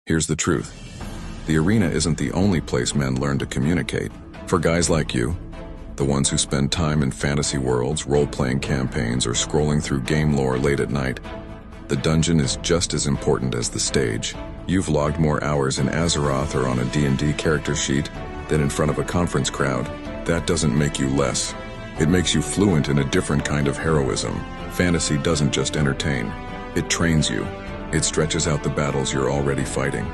Here's the truth. The arena isn't the only place men learn to communicate. For guys like you, the ones who spend time in fantasy worlds, role-playing campaigns, or scrolling through game lore late at night, the dungeon is just as important as the stage. You've logged more hours in Azeroth or on a D&D character sheet than in front of a conference crowd. That doesn't make you less. It makes you fluent in a different kind of heroism. Fantasy doesn't just entertain. It trains you. It stretches out the battles you're already fighting.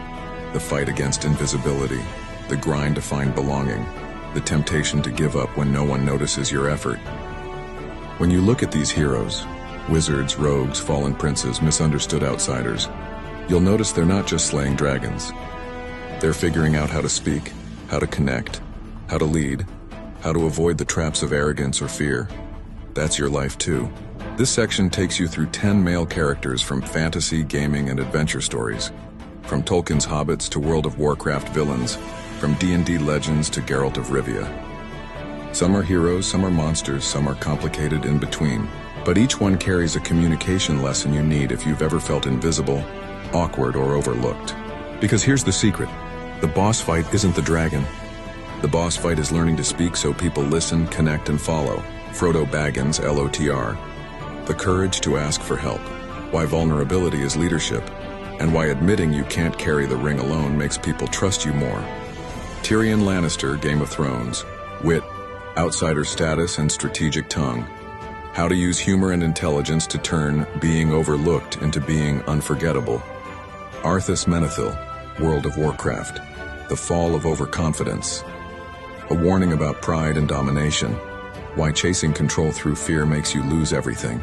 The fight against invisibility, the grind to find belonging, the temptation to give up when no one notices your effort. When you look at these heroes, wizards, rogues, fallen princes, misunderstood outsiders, you'll notice they're not just slaying dragons. They're figuring out how to speak, how to connect, how to lead, how to avoid the traps of arrogance or fear. That's your life too. This section takes you through 10 male characters from fantasy, gaming, and adventure stories. From Tolkien's hobbits to World of Warcraft villains, from D&D legends to Geralt of Rivia. Some are heroes, some are monsters, some are complicated in between. But each one carries a communication lesson you need if you've ever felt invisible, awkward, or overlooked. Because here's the secret. The boss fight isn't the dragon. The boss fight is learning to speak so people listen, connect, and follow. Frodo Baggins, LOTR. The courage to ask for help. Why vulnerability is leadership. And why admitting you can't carry the ring alone makes people trust you more. Tyrion Lannister, Game of Thrones. Wit, outsider status, and strategic tongue. How to use humor and intelligence to turn being overlooked into being unforgettable. Arthas Menethil, World of Warcraft. The fall of overconfidence. A warning about pride and domination. Why chasing control through fear makes you lose everything.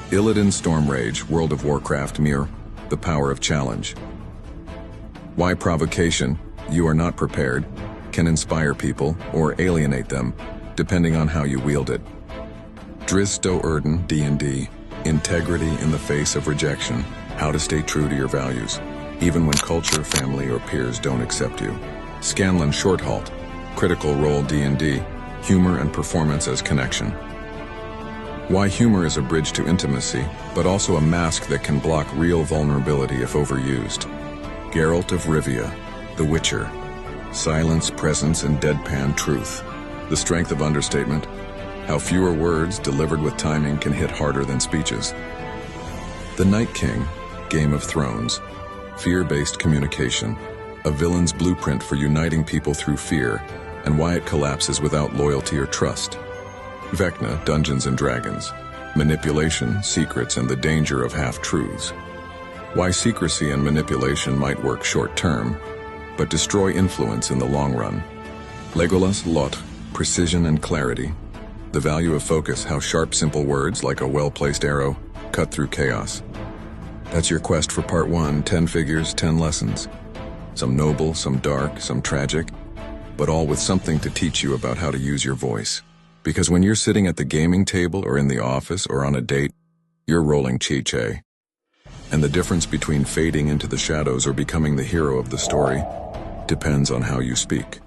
Illidan Stormrage, World of Warcraft Mir, the power of challenge. Why provocation, you are not prepared, can inspire people or alienate them, depending on how you wield it. Drizzt Do'Urden, D&D, integrity in the face of rejection, how to stay true to your values, even when culture, family, or peers don't accept you. Scanlan Shorthalt, critical role D&D, humor and performance as connection. Why humor is a bridge to intimacy, but also a mask that can block real vulnerability if overused. Geralt of Rivia, The Witcher. Silence, presence, and deadpan truth. The strength of understatement. How fewer words delivered with timing can hit harder than speeches. The Night King, Game of Thrones. Fear-based communication. A villain's blueprint for uniting people through fear, and why it collapses without loyalty or trust. Vecna, Dungeons and Dragons. Manipulation, secrets, and the danger of half-truths. Why secrecy and manipulation might work short-term, but destroy influence in the long run. Legolas Lot, precision and clarity. The value of focus, how sharp, simple words, like a well-placed arrow, cut through chaos. That's your quest for part 1, 10 figures, 10 lessons. Some noble, some dark, some tragic, but all with something to teach you about how to use your voice. Because when you're sitting at the gaming table or in the office or on a date, you're rolling chiche. And the difference between fading into the shadows or becoming the hero of the story depends on how you speak.